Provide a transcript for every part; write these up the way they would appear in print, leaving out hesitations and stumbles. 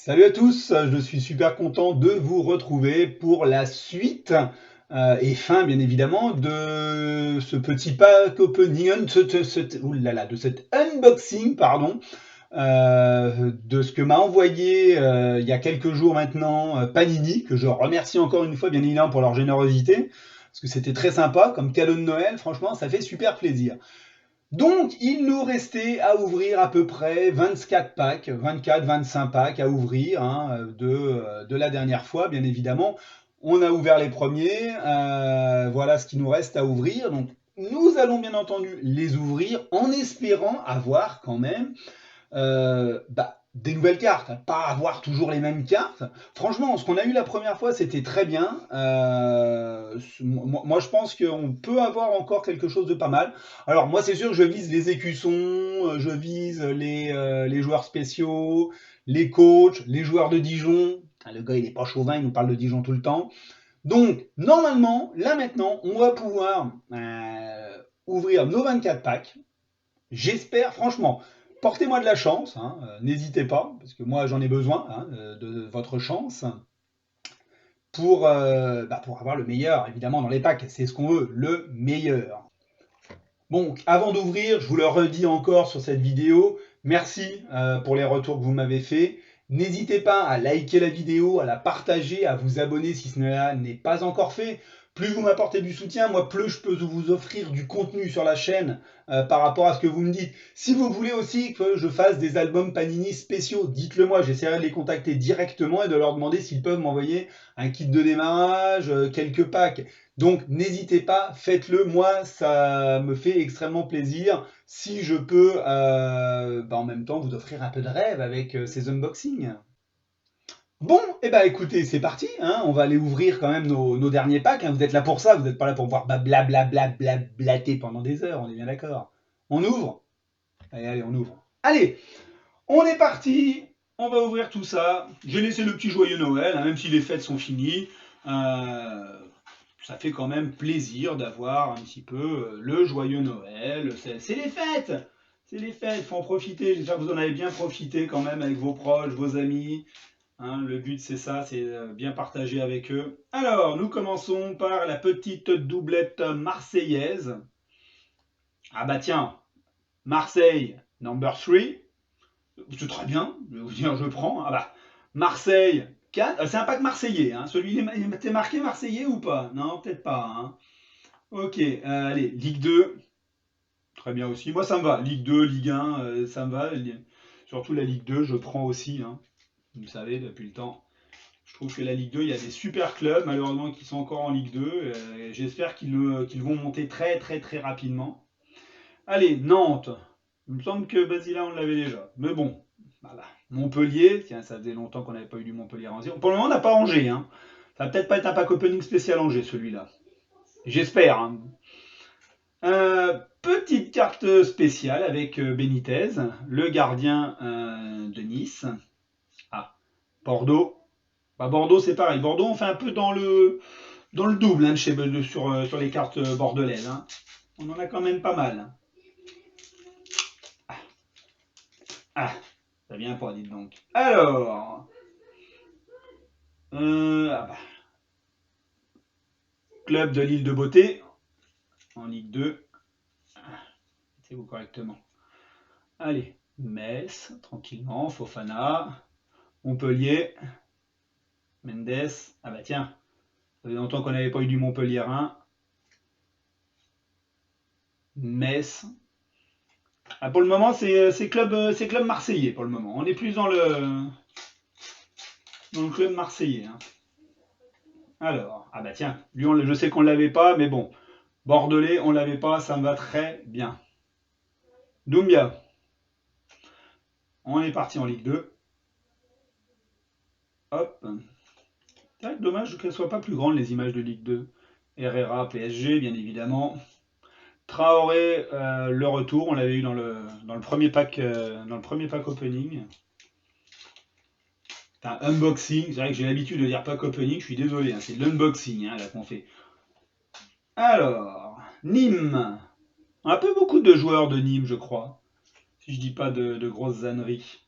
Salut à tous, je suis super content de vous retrouver pour la suite et fin bien évidemment de ce petit pack opening, oulala, de cet unboxing pardon, de ce que m'a envoyé il y a quelques jours maintenant Panini, que je remercie encore une fois bien évidemment pour leur générosité, parce que c'était très sympa comme cadeau de Noël, franchement ça fait super plaisir. Donc, il nous restait à ouvrir à peu près 24 packs, 24-25 packs à ouvrir hein, de la dernière fois, bien évidemment. On a ouvert les premiers, voilà ce qui nous reste à ouvrir. Donc, nous allons bien entendu les ouvrir en espérant avoir quand même des nouvelles cartes, pas avoir toujours les mêmes cartes. Franchement, ce qu'on a eu la première fois, c'était très bien. Moi, je pense qu'on peut avoir encore quelque chose de pas mal. Alors, moi, c'est sûr, je vise les écussons, je vise les joueurs spéciaux, les coachs, les joueurs de Dijon. Le gars, il est pas chauvin, il nous parle de Dijon tout le temps. Donc, normalement, là maintenant, on va pouvoir ouvrir nos 24 packs. J'espère, franchement, portez-moi de la chance, hein, n'hésitez pas, parce que moi j'en ai besoin hein, de votre chance pour avoir le meilleur, évidemment, dans les packs. C'est ce qu'on veut, le meilleur. Bon, avant d'ouvrir, je vous le redis encore sur cette vidéo, merci pour les retours que vous m'avez fait. N'hésitez pas à liker la vidéo, à la partager, à vous abonner si ce n'est pas encore fait. Plus vous m'apportez du soutien, moi plus je peux vous offrir du contenu sur la chaîne par rapport à ce que vous me dites. Si vous voulez aussi que je fasse des albums Panini spéciaux, dites-le moi, j'essaierai de les contacter directement et de leur demander s'ils peuvent m'envoyer un kit de démarrage, quelques packs. Donc n'hésitez pas, faites-le, moi ça me fait extrêmement plaisir si je peux en même temps vous offrir un peu de rêve avec ces unboxings. Bon, et bah écoutez, c'est parti, hein, on va aller ouvrir quand même nos derniers packs, hein. Vous êtes là pour ça, vous n'êtes pas là pour voir blablabla pendant des heures, on est bien d'accord. On ouvre. Allez, on ouvre. Allez, on est parti, on va ouvrir tout ça. J'ai laissé le petit joyeux Noël, hein, même si les fêtes sont finies. Ça fait quand même plaisir d'avoir un petit peu le joyeux Noël. C'est les fêtes. C'est les fêtes, faut en profiter. J'espère que vous en avez bien profité quand même avec vos proches, vos amis. Hein, le but c'est ça, c'est bien partager avec eux. Alors, nous commençons par la petite doublette marseillaise. Ah bah tiens, Marseille, number 3. C'est très bien, je vais vous dire, je prends. Ah bah, Marseille, 4. C'est un pack marseillais. Hein. Celui, il était marqué marseillais ou pas? Non, peut-être pas. Hein. Ok, allez, Ligue 2, très bien aussi. Moi, ça me va. Ligue 2, Ligue 1, ça me va. Surtout la Ligue 2, je prends aussi. Hein. Vous savez, depuis le temps. Je trouve que la Ligue 2, il y a des super clubs, malheureusement, qui sont encore en Ligue 2. J'espère qu'ils vont monter très, très, très rapidement. Allez, Nantes. Il me semble que Basila, on l'avait déjà. Mais bon, voilà. Montpellier, tiens, ça faisait longtemps qu'on n'avait pas eu du Montpellier en 0. Pour le moment, on n'a pas Angers. Hein. Ça va peut-être pas être un pack opening spécial Angers, celui-là. J'espère. Hein. Petite carte spéciale avec Benitez, le gardien de Nice. Ah, Bordeaux. Bah, Bordeaux, c'est pareil. Bordeaux, on fait un peu dans le double hein, sur les cartes bordelaises. Hein. On en a quand même pas mal. Ah, ça vient pas, dites donc. Alors, ah bah, club de l'île de Beauté, en Ligue 2. Mettez-vous correctement. Allez, Metz, tranquillement, Fofana, Montpellier, Mendes. Ah bah tiens, ça fait longtemps qu'on n'avait pas eu du Montpellierin. Metz. Ah, pour le moment, c'est club marseillais pour le moment. On est plus dans le club marseillais. Hein. Alors, ah bah tiens, Lyon, je sais qu'on ne l'avait pas, mais bon. Bordelais, on ne l'avait pas, ça me va très bien. Doumbia, on est parti en Ligue 2. Hop. C'est dommage qu'elles ne soient pas plus grandes les images de Ligue 2. Herrera, PSG, bien évidemment. Traoré, le retour, on l'avait eu dans le premier pack opening. Enfin, unboxing, c'est vrai que j'ai l'habitude de dire pack opening, je suis désolé, hein, c'est l'unboxing hein, là qu'on fait. Alors, Nîmes. On a peu beaucoup de joueurs de Nîmes, je crois. Si je dis pas de grosses âneries.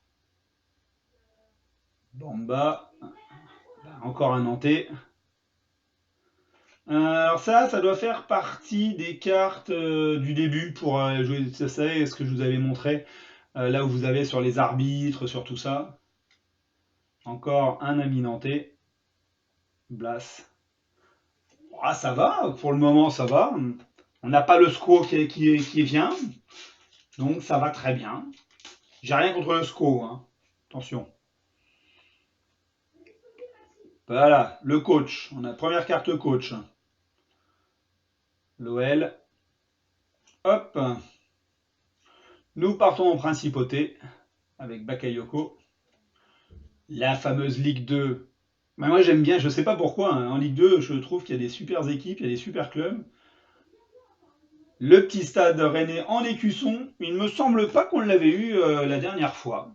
Bamba. Encore un Nantais. Alors ça doit faire partie des cartes du début pour jouer. Vous savez ce que je vous avais montré, là où vous avez sur les arbitres, sur tout ça. Encore un ami nantais. Blas. Ah, ça va, pour le moment ça va. On n'a pas le SCO qui vient, donc ça va très bien. J'ai rien contre le SCO, hein. Attention. Voilà, le coach. On a première carte coach. L'OL. Hop. Nous partons en principauté avec Bakayoko. La fameuse Ligue 2. Mais moi j'aime bien, je sais pas pourquoi, hein. En Ligue 2, je trouve qu'il y a des super équipes, il y a des super clubs. Le petit stade rennais en écusson, il ne me semble pas qu'on l'avait eu la dernière fois.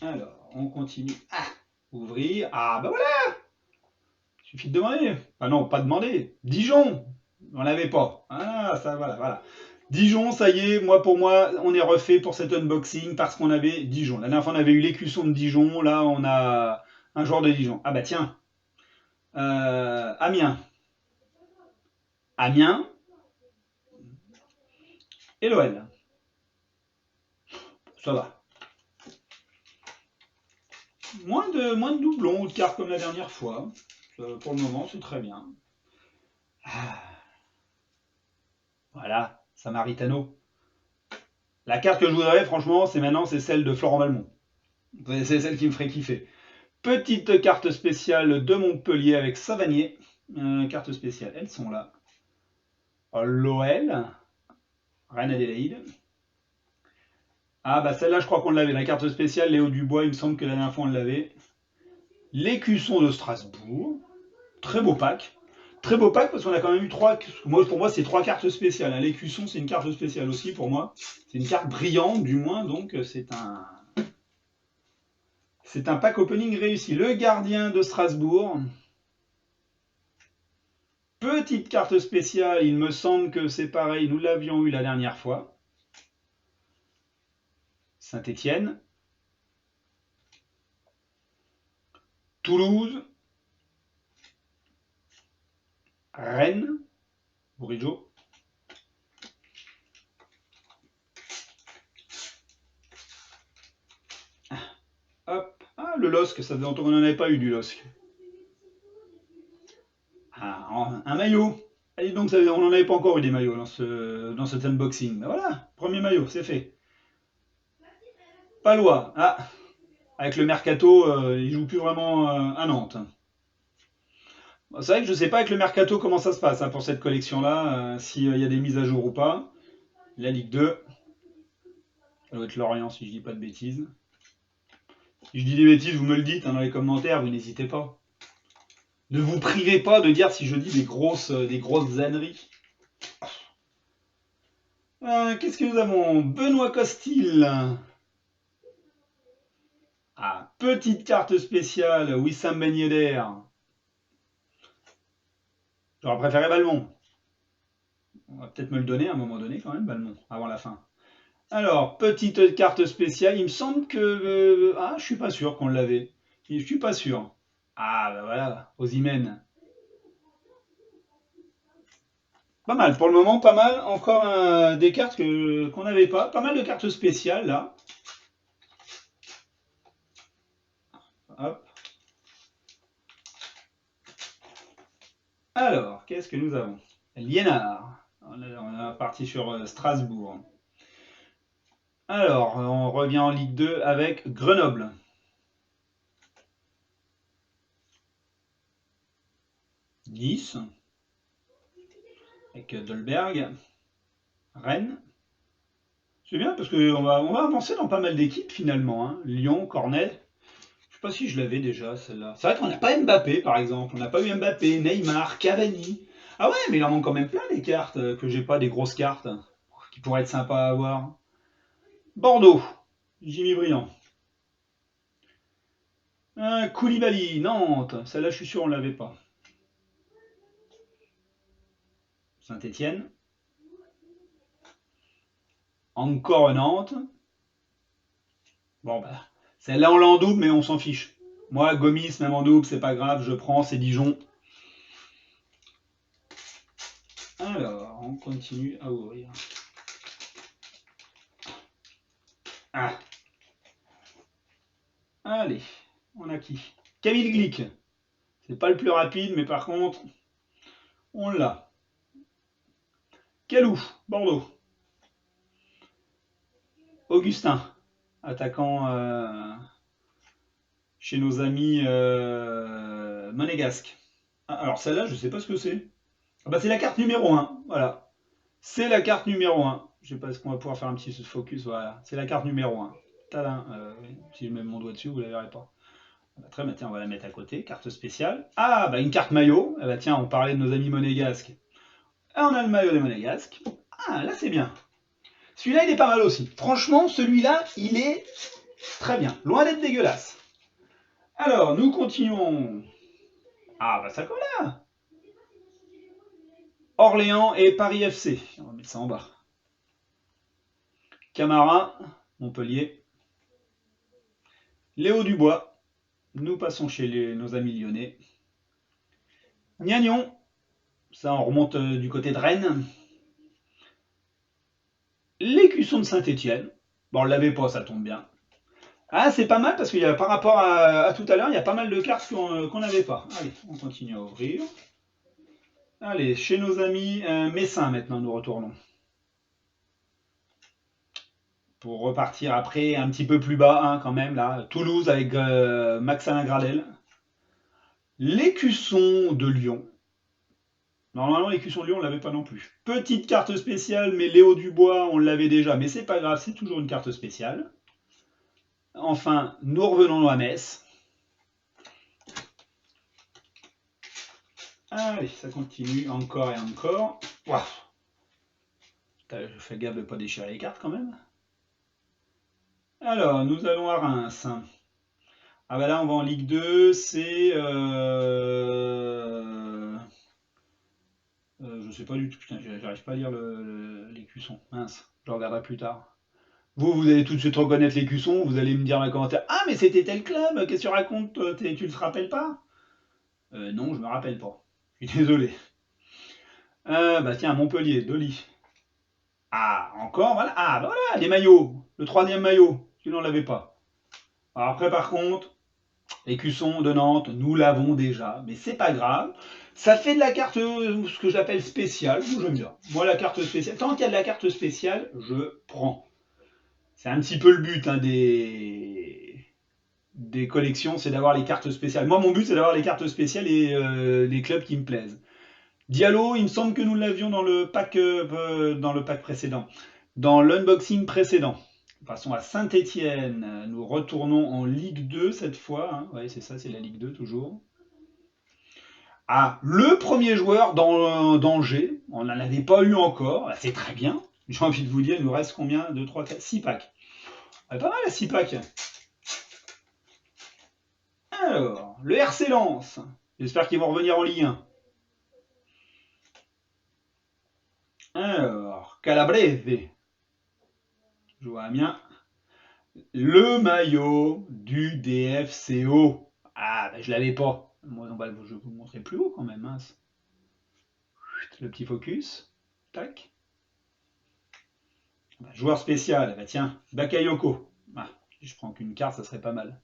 Alors, on continue. Ah, ouvrir. Ah, bah voilà. Il suffit de demander. Ah non, pas demander. Dijon. On l'avait pas. Ah, ça, voilà. Dijon, ça y est, moi pour moi, on est refait pour cet unboxing parce qu'on avait Dijon. La dernière fois, on avait eu l'écusson de Dijon. Là, on a un joueur de Dijon. Ah bah tiens. Amiens. Amiens et l'OL. Ça va. Moins de doublons ou de cartes comme la dernière fois. Pour le moment, c'est très bien. Ah, voilà, Samaritano. La carte que je voudrais, franchement, c'est celle de Florent Valmont. C'est celle qui me ferait kiffer. Petite carte spéciale de Montpellier avec Savanier. Carte spéciale, elles sont là. L'OL, Reine Adélaïde. Ah bah celle-là, je crois qu'on l'avait. La carte spéciale, Léo Dubois, il me semble que la dernière fois on l'avait. L'écusson de Strasbourg. Très beau pack. Très beau pack parce qu'on a quand même eu trois. Pour moi, c'est trois cartes spéciales. L'écusson, c'est une carte spéciale aussi pour moi. C'est une carte brillante, du moins, donc c'est un pack opening réussi. Le gardien de Strasbourg. Petite carte spéciale, il me semble que c'est pareil, nous l'avions eu la dernière fois. Saint-Étienne. Toulouse. Rennes. Bourigeau. Hop. Ah, le LOSC, ça faisait longtemps qu'on n'en avait pas eu du LOSC. Ah, un maillot. Allez donc, on n'en avait pas encore eu des maillots dans cet unboxing. Ben voilà, premier maillot, c'est fait. Palois. Ah, avec le mercato, il joue plus vraiment à Nantes. Bon, c'est vrai que je ne sais pas avec le mercato comment ça se passe pour cette collection-là, s'il y a des mises à jour ou pas. La Ligue 2. Ça doit être Lorient si je dis pas de bêtises. Si je dis des bêtises, vous me le dites dans les commentaires, vous n'hésitez pas. Ne vous privez pas de dire si je dis des grosses âneries. Qu'est-ce que nous avons? Benoît Costil. Ah, petite carte spéciale, Wissam Ben Yedder. J'aurais préféré Balmont. On va peut-être me le donner à un moment donné quand même, Balmont, avant la fin. Alors, petite carte spéciale, il me semble que... ah, je suis pas sûr qu'on l'avait. Je suis pas sûr. Ah, bah voilà, Osimhen. Pas mal, pour le moment, pas mal. Encore des cartes qu'on n'avait pas. Pas mal de cartes spéciales, là. Hop. Alors, qu'est-ce que nous avons? Liénard. On est parti sur Strasbourg. Alors, on revient en Ligue 2 avec Grenoble. Nice. Avec Dolberg. Rennes. C'est bien parce qu'on va avancer dans pas mal d'équipes finalement, hein. Lyon, Cornet. Je sais pas si je l'avais déjà celle-là. C'est vrai qu'on n'a pas Mbappé par exemple. On n'a pas eu Mbappé, Neymar, Cavani. Ah ouais, mais il en manque quand même plein des cartes que j'ai pas, des grosses cartes qui pourraient être sympas à avoir. Bordeaux, Jimmy Briand. Koulibaly, Nantes. Celle-là, je suis sûr on l'avait pas. Saint-Étienne. Encore Nantes. Bon bah, Celle-là, on l'a en double, mais on s'en fiche. Moi, Gomis, même en double, c'est pas grave, je prends, c'est Dijon. Alors, on continue à ouvrir. Ah. Allez, on a qui? Camille Glick. C'est pas le plus rapide, mais par contre, on l'a. Calou, Bordeaux. Augustin, attaquant chez nos amis monégasques. Ah, alors celle-là, je sais pas ce que c'est. Ah bah c'est la carte numéro 1, voilà. C'est la carte numéro 1. Je sais pas ce qu'on va pouvoir faire un petit focus, voilà. C'est la carte numéro 1. Tadam, si je mets mon doigt dessus, vous la verrez pas. Ah bah, très bien, tiens, on va la mettre à côté, carte spéciale. Ah, bah une carte maillot. Ah bah tiens, on parlait de nos amis monégasques. Ah, on a le maillot des monégasques. Ah, là c'est bien. Celui-là, il est pas mal aussi. Franchement, celui-là, il est très bien. Loin d'être dégueulasse. Alors, nous continuons. Ah, bah ça colle là. Orléans et Paris FC. On va mettre ça en bas. Camara, Montpellier. Léo Dubois. Nous passons chez nos amis lyonnais. Gnagnon. Ça, on remonte du côté de Rennes. L'Écusson de Saint-Etienne. Bon, on ne l'avait pas, ça tombe bien. Ah, c'est pas mal parce qu'il y a, par rapport à tout à l'heure, il y a pas mal de cartes qu'on n'avait pas. Allez, on continue à ouvrir. Allez, chez nos amis messins maintenant, nous retournons. Pour repartir après un petit peu plus bas, hein, quand même, là. Toulouse avec Max-Alain Gradel. L'Écusson de Lyon. Normalement, l'Écusson de Lyon, on ne l'avait pas non plus. Petite carte spéciale, mais Léo Dubois, on l'avait déjà. Mais c'est pas grave, c'est toujours une carte spéciale. Enfin, nous revenons à Metz. Allez, ça continue encore et encore. Waouh. Je fais gaffe de ne pas déchirer les cartes quand même. Alors, nous allons à Reims. Ah bah là, on va en Ligue 2, c'est... je sais pas du tout, putain, j'arrive pas à lire l'écusson. Mince, je regarderai plus tard. Vous allez tout de suite reconnaître l'écusson, vous allez me dire dans les commentaires « Ah, mais c'était tel club, qu'est-ce que tu racontes, tu ne te rappelles pas ?» Non, je me rappelle pas. Je suis désolé. Bah tiens, Montpellier, Dolly. Ah, encore, voilà. Ah, bah voilà, des maillots. Le troisième maillot, celui-là on l'avait pas. Alors après, par contre, Écusson de Nantes, nous l'avons déjà, mais c'est pas grave. Ça fait de la carte, ce que j'appelle spéciale. Moi, j'aime bien. Moi, la carte spéciale, tant qu'il y a de la carte spéciale, je prends. C'est un petit peu le but hein, des collections, c'est d'avoir les cartes spéciales. Moi, mon but, c'est d'avoir les cartes spéciales et les clubs qui me plaisent. Diallo, il me semble que nous l'avions dans le pack précédent, dans l'unboxing précédent. Passons à Saint-Etienne. Nous retournons en Ligue 2 cette fois. Hein. Oui, c'est ça, c'est la Ligue 2 toujours. Ah, le premier joueur d'Angers. On n'en avait pas eu encore. C'est très bien. J'ai envie de vous dire, il nous reste combien 2, 3, 4, 6 packs. Pas mal à 6 packs. Alors, le RC Lens. J'espère qu'ils vont revenir en Ligue 1. Alors, Calabrese. Je vois Amiens. Le maillot du DFCO. Ah, ben je l'avais pas. Moi, je vais vous le montrer plus haut quand même. Hein. Le petit focus. Tac. Joueur spécial. Bah tiens, Bakayoko. Ah, si je prends qu'une carte, ça serait pas mal.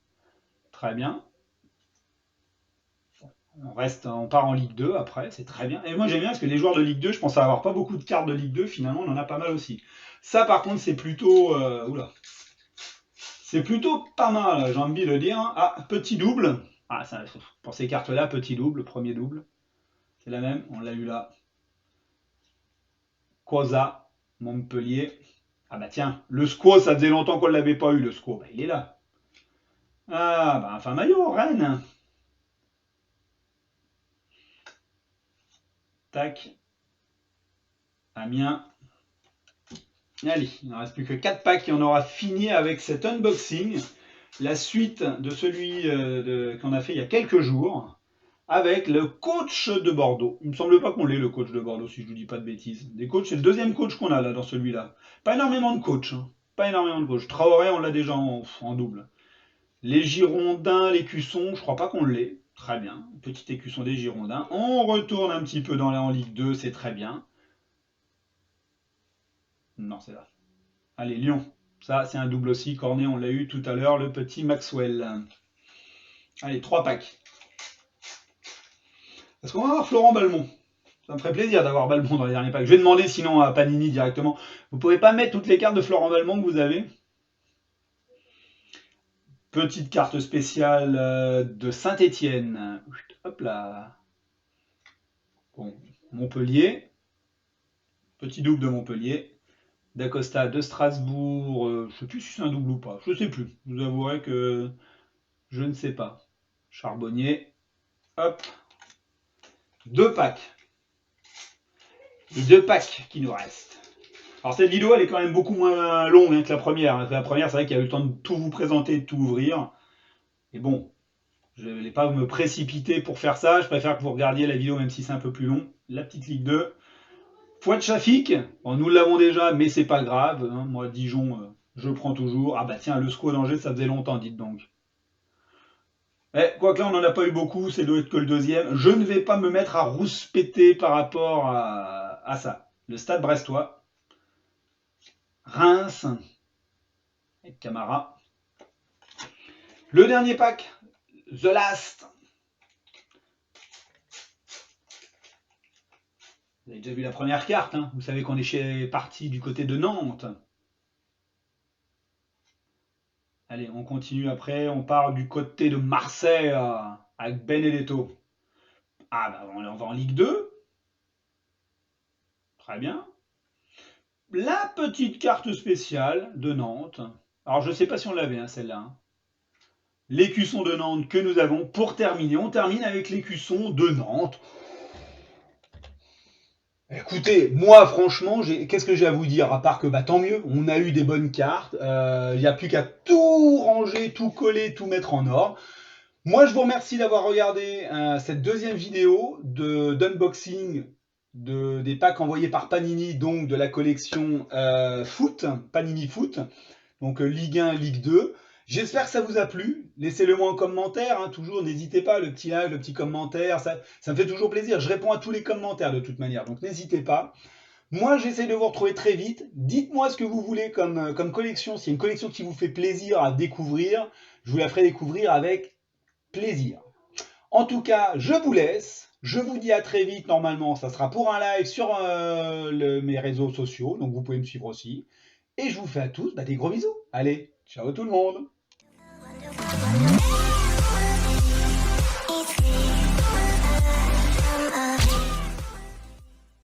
Très bien. On part en Ligue 2 après, c'est très bien. Et moi j'aime bien parce que les joueurs de Ligue 2, je pense avoir pas beaucoup de cartes de Ligue 2, finalement on en a pas mal aussi. Ça par contre c'est plutôt... oula. C'est plutôt pas mal, j'ai envie de dire. Ah, petit double. Ah, ça, pour ces cartes-là, petit double, premier double. C'est la même, on l'a eu là. Cosa, Montpellier. Ah bah tiens, le SCO, ça faisait longtemps qu'on ne l'avait pas eu, le SCO. Bah, il est là. Ah bah enfin maillot, Rennes. Tac. Amiens. Allez, il ne reste plus que 4 packs et on aura fini avec cet unboxing. La suite de celui qu'on a fait il y a quelques jours. Avec le coach de Bordeaux. Il me semble pas qu'on l'ait, le coach de Bordeaux, si je vous dis pas de bêtises. Des coachs, c'est le deuxième coach qu'on a là dans celui-là. Pas énormément de coachs. Hein. Pas énormément de coachs. Traoré, on l'a déjà en double. Les Girondins, l'écusson, je crois pas qu'on l'ait. Très bien. Petit écusson des Girondins. On retourne un petit peu en Ligue 2, c'est très bien. Non, c'est là. Allez, Lyon. Ça, c'est un double aussi. Cornet, on l'a eu tout à l'heure, le petit Maxwell. Allez, 3 packs. Est-ce qu'on va avoir Florent Balmont? Ça me ferait plaisir d'avoir Balmont dans les derniers packs. Je vais demander sinon à Panini directement. Vous pouvez pas mettre toutes les cartes de Florent Balmont que vous avez? Petite carte spéciale de Saint-Étienne. Hop là. Bon, Montpellier. Petit double de Montpellier. D'Acosta de Strasbourg. Je ne sais plus si c'est un double ou pas. Je ne sais plus. Je vous avouerai que je ne sais pas. Charbonnier. Hop. 2 packs. Les 2 packs qui nous restent. Alors cette vidéo, elle est quand même beaucoup moins longue que la première. La première, c'est vrai qu'il y a eu le temps de tout vous présenter, de tout ouvrir. Et bon, je ne vais pas me précipiter pour faire ça. Je préfère que vous regardiez la vidéo, même si c'est un peu plus long. La petite Ligue 2. Fouad Chafik, bon, nous l'avons déjà, mais c'est pas grave. Hein. Moi, Dijon, je prends toujours. Ah bah tiens, le SCO d'Angers, ça faisait longtemps, dites donc. Quoique là, on n'en a pas eu beaucoup, c'est doit être que le deuxième. Je ne vais pas me mettre à rouspéter par rapport à ça. Le Stade Brestois. Reims. Avec Camara. Le dernier pack. The Last. Vous avez déjà vu la première carte, hein. Vous savez qu'on est parti du côté de Nantes. Allez, on continue après, on part du côté de Marseille avec Benedetto. Ah bah on va en Ligue 2. Très bien. La petite carte spéciale de Nantes. Alors je ne sais pas si on l'avait, hein, celle-là. Hein. L'écusson de Nantes que nous avons pour terminer. On termine avec l'écusson de Nantes. Écoutez, moi franchement, qu'est-ce que j'ai à vous dire? À part que bah, tant mieux, on a eu des bonnes cartes. Il n'y a plus qu'à tout ranger, tout coller, tout mettre en ordre. Moi, je vous remercie d'avoir regardé cette deuxième vidéo d'unboxing des packs envoyés par Panini, donc de la collection Foot, Panini Foot, donc Ligue 1, Ligue 2. J'espère que ça vous a plu. Laissez-le moi en commentaire, hein, toujours, n'hésitez pas, le petit like, le petit commentaire, ça me fait toujours plaisir. Je réponds à tous les commentaires de toute manière, donc n'hésitez pas. Moi, j'essaie de vous retrouver très vite. Dites-moi ce que vous voulez comme collection. S'il y a une collection qui vous fait plaisir à découvrir, je vous la ferai découvrir avec plaisir. En tout cas, je vous laisse. Je vous dis à très vite. Normalement, ça sera pour un live sur mes réseaux sociaux. Donc, vous pouvez me suivre aussi. Et je vous fais à tous des gros bisous. Allez, ciao tout le monde.